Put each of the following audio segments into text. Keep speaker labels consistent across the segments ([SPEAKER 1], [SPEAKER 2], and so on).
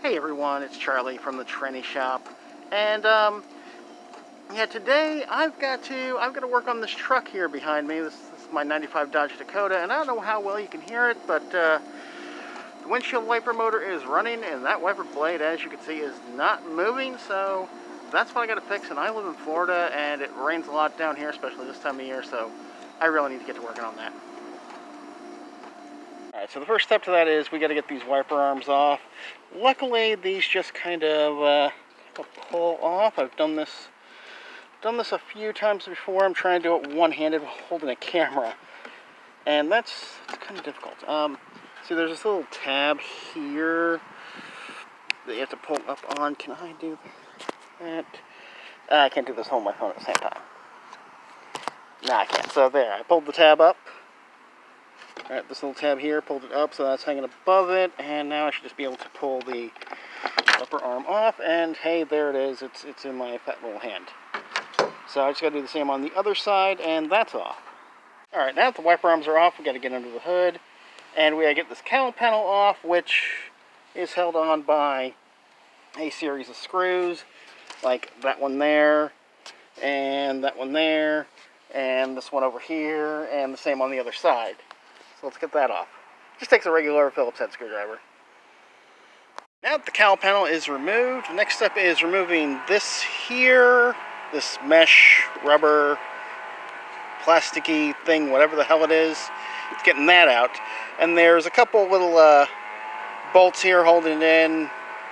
[SPEAKER 1] Hey everyone, it's Charlie from the tranny shop, and yeah, today I've got to work on this truck here behind me. This is my '95 Dodge Dakota, and I don't know how well you can hear it, but the windshield wiper motor is running, and that wiper blade, as you can see, is not moving. So that's what I got to fix. And I live in Florida, and it rains a lot down here, especially this time of year. So I really need to get to working on that. Alright, so the first step to that is we got to get these wiper arms off. Luckily, these just kind of pull off. I've done this a few times before. I'm trying to do it one-handed while holding a camera, and it's kind of difficult. See, there's this little tab here that you have to pull up on. Can I do that? I can't do this holding my phone at the same time. Nah, I can't. So there, I pulled the tab up. Alright, this little tab here, pulled it up, so that's hanging above it, and now I should just be able to pull the upper arm off, and hey, there it is. It's in my fat little hand. So I just got to do the same on the other side, and that's off. Alright, now that the wiper arms are off, we got to get under the hood, and we got to get this cowl panel off, which is held on by a series of screws, like that one there, and that one there, and this one over here, and the same on the other side. So let's get that off. Just takes a regular Phillips head screwdriver. Now that the cowl panel is removed, the next step is removing this here, this mesh, rubber, plasticky thing, whatever the hell it is. It's getting that out. And there's a couple little bolts here holding it in.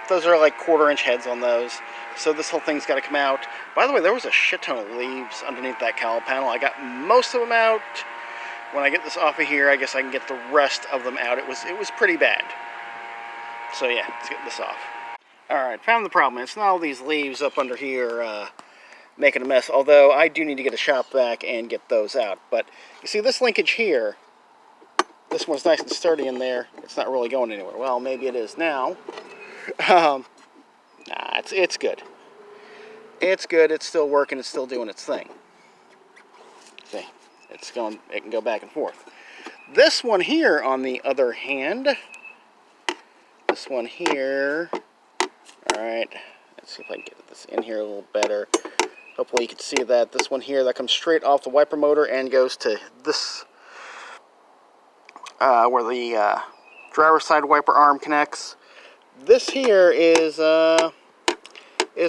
[SPEAKER 1] Those are like 1/4-inch heads on those. So this whole thing's got to come out. By the way, there was a shit ton of leaves underneath that cowl panel. I got most of them out. When I get this off of here, I guess I can get the rest of them out. It was pretty bad. So yeah, let's get this off. Alright, found the problem. It's not all these leaves up under here making a mess, although I do need to get a shop vac and get those out. But you see this linkage here, this one's nice and sturdy in there. It's not really going anywhere. Well, maybe it is now. Nah, it's good. It's good. It's still working. It's still doing its thing. See? It can go back and forth. This one here, on the other hand, this one here, alright, let's see if I can get this in here a little better. Hopefully you can see that. This one here, that comes straight off the wiper motor and goes to this, where the driver's side wiper arm connects. This here is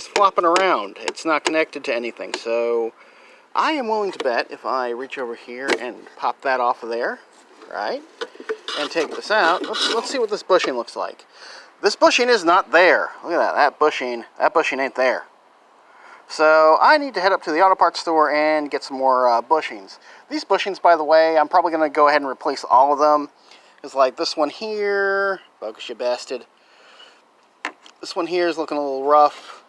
[SPEAKER 1] flopping around. It's not connected to anything, so I am willing to bet if I reach over here and pop that off of there, right, and take this out, let's see what this bushing looks like. This bushing is not there. Look at that. That bushing ain't there. So I need to head up to the auto parts store and get some more bushings. These bushings, by the way, I'm probably going to go ahead and replace all of them. It's like this one here, focus you bastard. This one here is looking a little rough.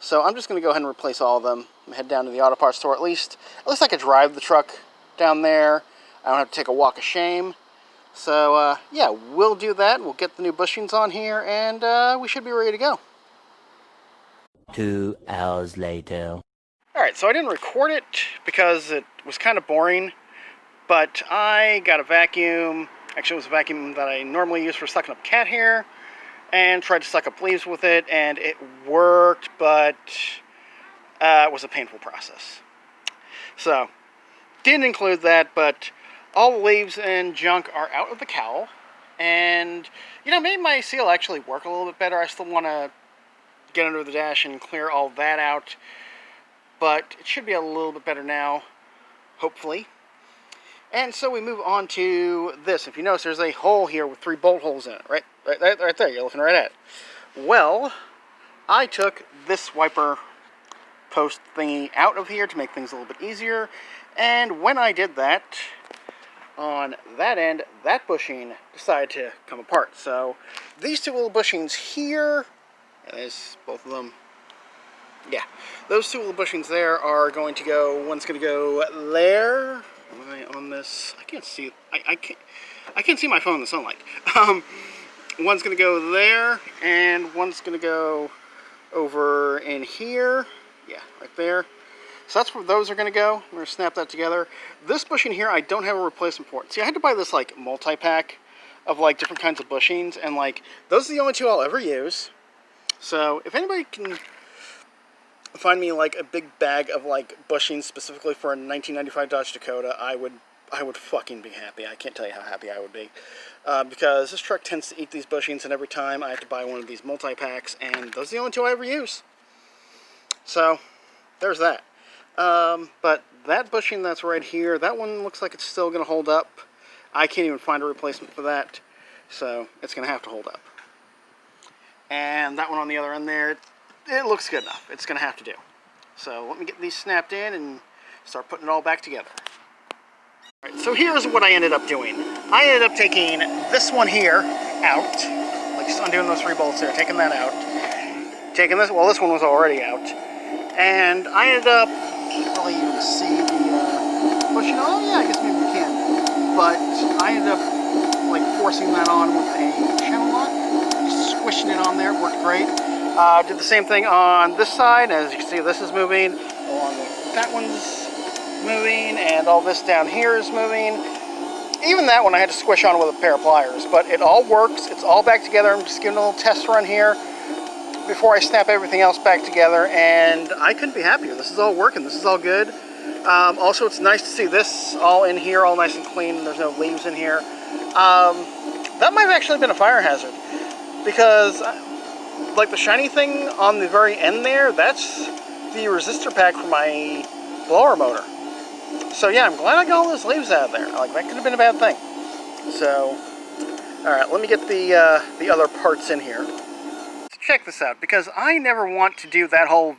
[SPEAKER 1] So I'm just going to go ahead and replace all of them. Head down to the auto parts store. At least I could drive the truck down there. I don't have to take a walk of shame. So yeah, we'll do that. We'll get the new bushings on here, and we should be ready to go.
[SPEAKER 2] 2 hours later.
[SPEAKER 1] Alright, so I didn't record it because it was kind of boring, but I got a vacuum. Actually, it was a vacuum that I normally use for sucking up cat hair, and tried to suck up leaves with it, and it worked, but it was a painful process. So, didn't include that, but all the leaves and junk are out of the cowl, and, you know, maybe my seal actually work a little bit better. I still want to get under the dash and clear all that out, but it should be a little bit better now, hopefully. And so we move on to this. If you notice, there's a hole here with 3 bolt holes in it, right there, you're looking right at it. Well, I took this wiper post thingy out of here to make things a little bit easier, and when I did that, on that end, that bushing decided to come apart. So these 2 little bushings here, and there's both of them, yeah, those 2 little bushings there are going to go, one's going to go there. Am I on this? I can't see. I can't see my phone in the sunlight. One's gonna go there, and one's gonna go over in here. Yeah, right there. So that's where those are gonna go. We're gonna snap that together. This bushing here, I don't have a replacement for it. See, I had to buy this like multi-pack of like different kinds of bushings, and like those are the only 2 I'll ever use. So if anybody can find me like a big bag of like bushings specifically for a 1995 Dodge Dakota, I would fucking be happy. I can't tell you how happy I would be. Because this truck tends to eat these bushings, and every time I have to buy one of these multi-packs, and those are the only two I ever use. So, there's that. But that bushing that's right here, that one looks like it's still going to hold up. I can't even find a replacement for that, so it's going to have to hold up. And that one on the other end there, it looks good enough. It's going to have to do. So, let me get these snapped in and start putting it all back together. Right, so here's what I ended up doing. I ended up taking this one here out, like just undoing those 3 bolts there, taking that out. Taking this, well, this one was already out. And I ended up, can't really even see the bushing. Oh yeah, I guess maybe we can. But I ended up like forcing that on with a channel lock, just squishing it on there. It worked great. Did the same thing on this side. As you can see, this is moving, along with that one's moving, and all this down here is moving. Even that one I had to squish on with a pair of pliers, but it all works. It's all back together. I'm just giving a little test run here before I snap everything else back together, and I couldn't be happier. This is all working. This is all good. Also, it's nice to see this all in here, all nice and clean. There's no leaves in here. That might have actually been a fire hazard, because like the shiny thing on the very end there, that's the resistor pack for my blower motor. So yeah, I'm glad I got all those leaves out of there. Like, that could have been a bad thing. So, alright, let me get the other parts in here. So check this out, because I never want to do that whole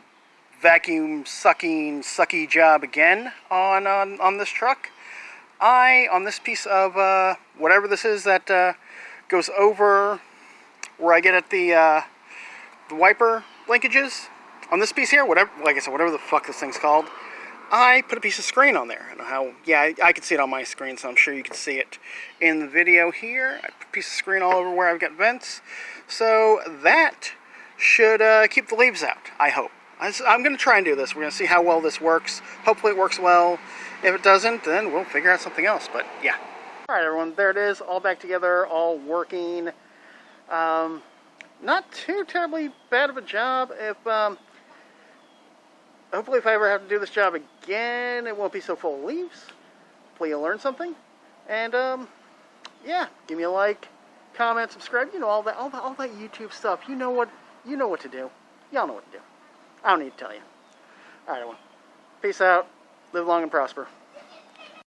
[SPEAKER 1] vacuum sucky job again on this truck. On this piece of whatever this is that goes over where I get at the wiper linkages, on this piece here, whatever, like I said, whatever the fuck this thing's called, I put a piece of screen on there. I don't know how, yeah, I can see it on my screen, so I'm sure you can see it in the video here. I put a piece of screen all over where I've got vents. So that should keep the leaves out, I hope. I'm going to try and do this. We're going to see how well this works. Hopefully it works well. If it doesn't, then we'll figure out something else. But yeah. Alright everyone, there it is. All back together, all working. Not too terribly bad of a job. Hopefully if I ever have to do this job again, it won't be so full of leaves. Hopefully you'll learn something. And yeah, give me a like, comment, subscribe, you know, all that YouTube stuff. You know what to do. Y'all know what to do. I don't need to tell you. Alright everyone. Peace out. Live long and prosper.